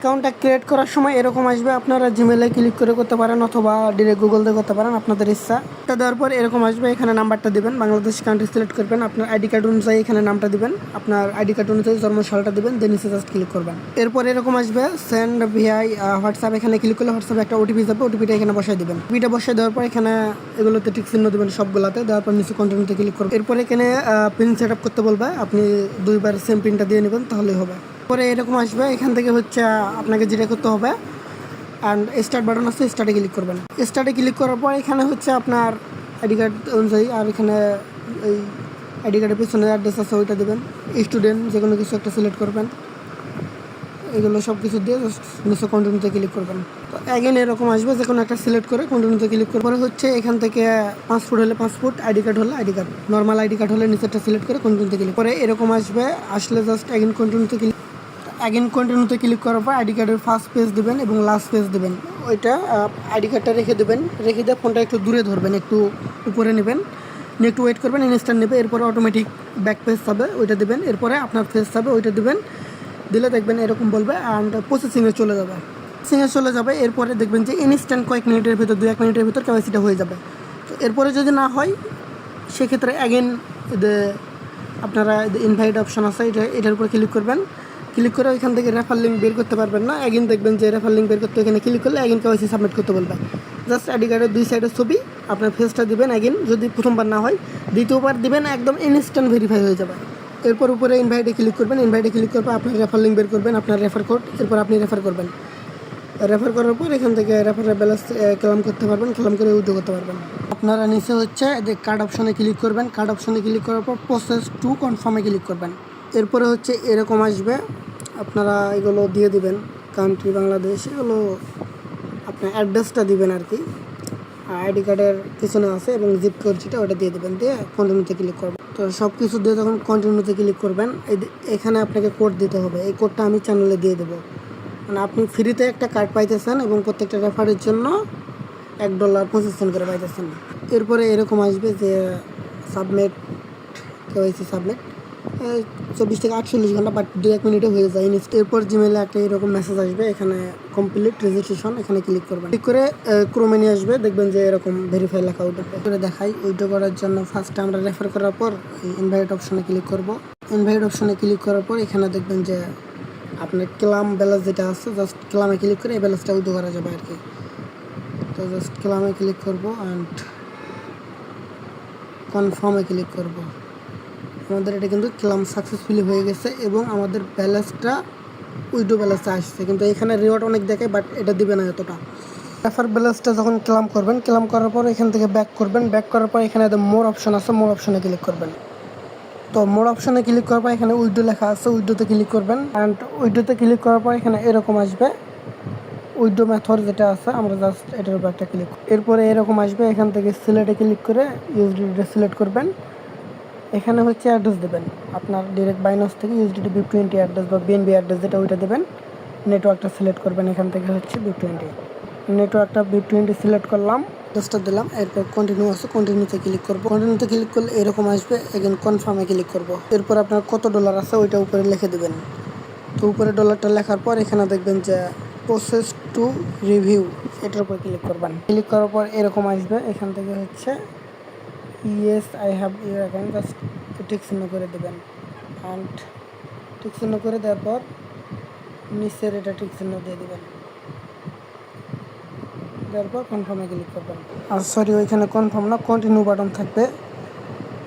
অ্যাকাউন্টটা ক্রিয়েট করার সময় এরকম আসবে, আপনারা জিমেলে ক্লিক করে করতে পারেন অথবা ডিরেক্ট গুগল দিয়ে করতে পারেন, আপনাদের ইচ্ছা। এটা দেওয়ার পর এরকম আসবে, এখানে নাম্বারটা দিবেন, বাংলাদেশ কান্ট্রি সিলেক্ট করবেন, আপনার আইডি কার্ড অনুযায়ী এখানে নামটা দিবেন, আপনার আইডি কার্ড অনুযায়ী জন্মসালটা দিবেন, দেন নিচে জাস্ট ক্লিক করবেন। এরপর এরকম আসবে সেন্ড ভিআই হোয়াটসঅ্যাপ, এখানে ক্লিক করলে হোয়াটসঅ্যাপে একটা ওটিপি যাবে, ওটিপিটা এখানে বসাই দিবেন। ওটিপিটা বসাই দেওয়ার পর এখানে এগুলোতে টিক চিহ্ন দেবেন সবগুলাতে, দেওয়ার পর নিচে কন্টিনিউতে ক্লিক করবেন। এরপর এখানে পিন সেট আপ করতে বলবে, আপনি 2বার সেম পিনটা দিয়ে নেবেন তাহলেই হবে। পরে এরকম আসবে, এখান থেকে হচ্ছে আপনাকে যেটা করতে হবে অ্যান্ড স্টার্ট বাটন আছে, স্টার্টে ক্লিক করবেন। স্টার্টে ক্লিক করার পর এখানে হচ্ছে আপনার আইডি কার্ড অনুযায়ী, আর এখানে এই আইডি কার্ডের পিছনে অ্যাড্রেস আছে ওইটা দেবেন, স্টুডেন্ট যে কোনো কিছু একটা সিলেক্ট করবেন, এগুলো সব কিছু দিয়ে নিচে কন্টিনিউতে ক্লিক করবেন। তো অ্যাগেন এরকম আসবে, যে কোনো একটা সিলেক্ট করে কন্টিনিউতে ক্লিক করে পরে হচ্ছে এখান থেকে পাসপোর্ট হলে পাসপোর্ট, আইডি কার্ড হলে ID card, normal ID card হলে নিচেরটা সিলেক্ট করে কন্টিনিউতে ক্লিক করে এরকম আসবে। আসলে জাস্ট অ্যাগেন কন্টিনিউতে ক্লিক করার পর আইডি কার্ডের ফার্স্ট পেজ দেবেন এবং লাস্ট পেজ দেবেন, ওইটা আইডি কার্ডটা রেখে দেবেন, রেখে দিয়ে ফোনটা একটু দূরে ধরবেন, একটু উপরে নেবেন, নিয়ে একটু ওয়েট করবেন, ইনস্ট্যান্ট নেবে। এরপরে অটোমেটিক ব্যাক পেজ হবে, ওইটা দেবেন। এরপরে আপনার ফেস হবে, ওইটা দেবেন, দিলে দেখবেন এরকম বলবে অ্যান্ড প্রসেসিংয়ে চলে যাবে। এরপরে দেখবেন যে ইনস্ট্যান্ট কয়েক মিনিটের ভিতর, 2-1 মিনিটের ভিতর কেওয়াইসিটা হয়ে যাবে। তো এরপরে যদি না হয় সেক্ষেত্রে অ্যাগেন আপনারা ইনভাইট অপশন আছে, এটার উপর ক্লিক করবেন। ক্লিক করে ওইখান থেকে রেফার লিঙ্ক বের করতে পারবেন না, অ্যাগেন দেখবেন যে রেফার লিঙ্ক বের করতে এখানে ক্লিক করলে অ্যাগেন কেওয়াইসি সাবমিট করতে বলবে। জাস্ট আইডি কার্ডের 2 সাইডের ছবি, আপনার ফেসটা দিবেন, অ্যাগেন যদি প্রথমবার না হয় দ্বিতীয়বার দিবেন, একদম ইনস্ট্যান্ট ভেরিফাই হয়ে যাবে। এরপর উপরে ইনভাইটে ক্লিক করবেন, ইনভাইটে ক্লিক করবে আপনার রেফার লিঙ্ক বের করবেন, আপনার রেফার কোড, এরপর আপনি রেফার করবেন। রেফার করার পর এখান থেকে রেফারের ব্যালেন্স ক্লেম করতে পারবেন, ক্লেম করে উইথড্র করতে পারবেন। আপনারা নিচে হচ্ছে কার্ড অপশনে ক্লিক করবেন, কার্ড অপশনে ক্লিক করার পর প্রসেস টু কনফার্মে ক্লিক করবেন। এরপরে হচ্ছে এরকম আসবে, আপনারা এগুলো দিয়ে দিবেন, কান্ট্রি বাংলাদেশ, এগুলো আপনার অ্যাড্রেসটা দিবেন আর কি, আইডি কার্ডের পিছনে আছে এবং জিপ কোড যেটা ওটা দিয়ে দেবেন, দিয়ে কন্টিনিউতে ক্লিক করবেন। তো সব কিছু দিয়ে তখন কন্টিনিউতে ক্লিক করবেন। এখানে আপনাকে কোড দিতে হবে, এই কোডটা আমি চ্যানেলে দিয়ে দেবো। মানে আপনি ফ্রিতে একটা কার্ড পাইতেছেন এবং প্রত্যেকটা রেফারের জন্য $1 করে পাইতেছেন। এরপরে এরকম আসবে যে সাবমিট, কেওয়াইসি সাবমিট, 24 থেকে 48 ঘন্টা, বাট 2-1 মিনিটে হয়ে যায়। এরপর জিমেলে একটা এরকম মেসেজ আসবে, এখানে কমপ্লিট রেজিস্ট্রেশন, এখানে ক্লিক করবেন। ক্লিক করে ক্রোমে নিয়ে আসবে, দেখবেন যে এরকম ভেরিফাই লেখা উঠবে। করে দেখাই উইথড্র করার জন্য ফার্স্টে আমরা রেফার করার পর ইনভাইট অপশনে ক্লিক করব। ইনভাইট অপশনে ক্লিক করার পর এখানে দেখবেন যে আপনার ক্লাম ব্যালেন্স যেটা আছে, জাস্ট ক্লামে ক্লিক করে এই ব্যালেন্সটা উইথড্র করা যাবে আর কি। তো জাস্ট ক্লামে ক্লিক করব অ্যান্ড কনফার্মে ক্লিক করব। আমাদের এটা কিন্তু ক্লাম সাকসেসফুলি হয়ে গেছে এবং আমাদের ব্যালেন্সটা উইথড্র ব্যালেন্সটা আসছে, কিন্তু এখানে রিওয়ার্ড অনেক দেখায়, বাট এটা দিবে না এতটা। রেফার ব্যালেন্সটা যখন ক্লাম করবেন, ক্লাম করার পর এখান থেকে ব্যাক করবেন, ব্যাক করার পর এখানে মোর অপশন আছে, মোর অপশনে ক্লিক করবেন। তো মোর অপশনে ক্লিক করার পর এখানে উইথড্র লেখা আছে, উইথড্রতে ক্লিক করবেন অ্যান্ড উইথড্রতে ক্লিক করার পর এখানে এরকম আসবে, উইথড্র মেথড যেটা আছে, আমরা জাস্ট এটার উপর একটা ক্লিক। এরপরে এরকম আসবে, এখান থেকে সিলেটে ক্লিক করে ইউএসডিটি সিলেক্ট করবেন। এখানে হচ্ছে অ্যাড্রেস দেবেন, আপনার ডিরেক্ট বাইনান্স থেকে ইউএসডিটি BIP20 অ্যাড্রেস বা বিএনবি অ্যাড্রেস যেটা ওইটা দেবেন। নেটওয়ার্কটা সিলেক্ট করবেন, এখান থেকে হচ্ছে BIP20, নেটওয়ার্কটা BIP20 সিলেক্ট করলাম, অ্যাড্রেসটা দিলাম। এরপর কন্টিনিউ আছে, কন্টিনিউতে ক্লিক করবো। কন্টিনিউতে ক্লিক করলে এরকম আসবে, এগেন কনফার্মে ক্লিক করবো। এরপর আপনার কত ডলার আছে ওইটা উপরে লিখে দেবেন। তো উপরে ডলারটা লেখার পর এখানে দেখবেন যে প্রসেস টু রিভিউ, এটার উপর ক্লিক করবেন। ক্লিক করার পর এরকম আসবে, এখান থেকে হচ্ছে yes I have your account, just tick চিহ্ন করে দেবেন অ্যান্ড টিক চিহ্ন করে দেওয়ার পর নিচের এটা টিক চিহ্ন দিয়ে দেবেন, দেওয়ার পর কনফার্মে ক্লিক করবেন। আর সরি, ওইখানে কনফার্ম না, কন্টিনিউ বাটন থাকবে।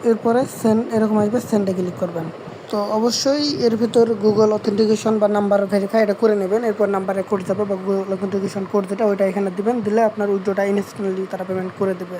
এরপরে সেন্ড এরকম আসবে, সেন্ডে ক্লিক করবেন। তো অবশ্যই এর ভিতর গুগল অথেন্টিকেশন বা নাম্বার ভেরিফাই এটা করে নেবেন। এরপর নাম্বারে কোড যাবে বা গুগল অথেন্টিকেশন কোড যেটা ওইটা এখানে দিবেন, দিলে আপনার উইথড্রটা ইনস্ট্যান্টলি তারা পেমেন্ট করে দেবে।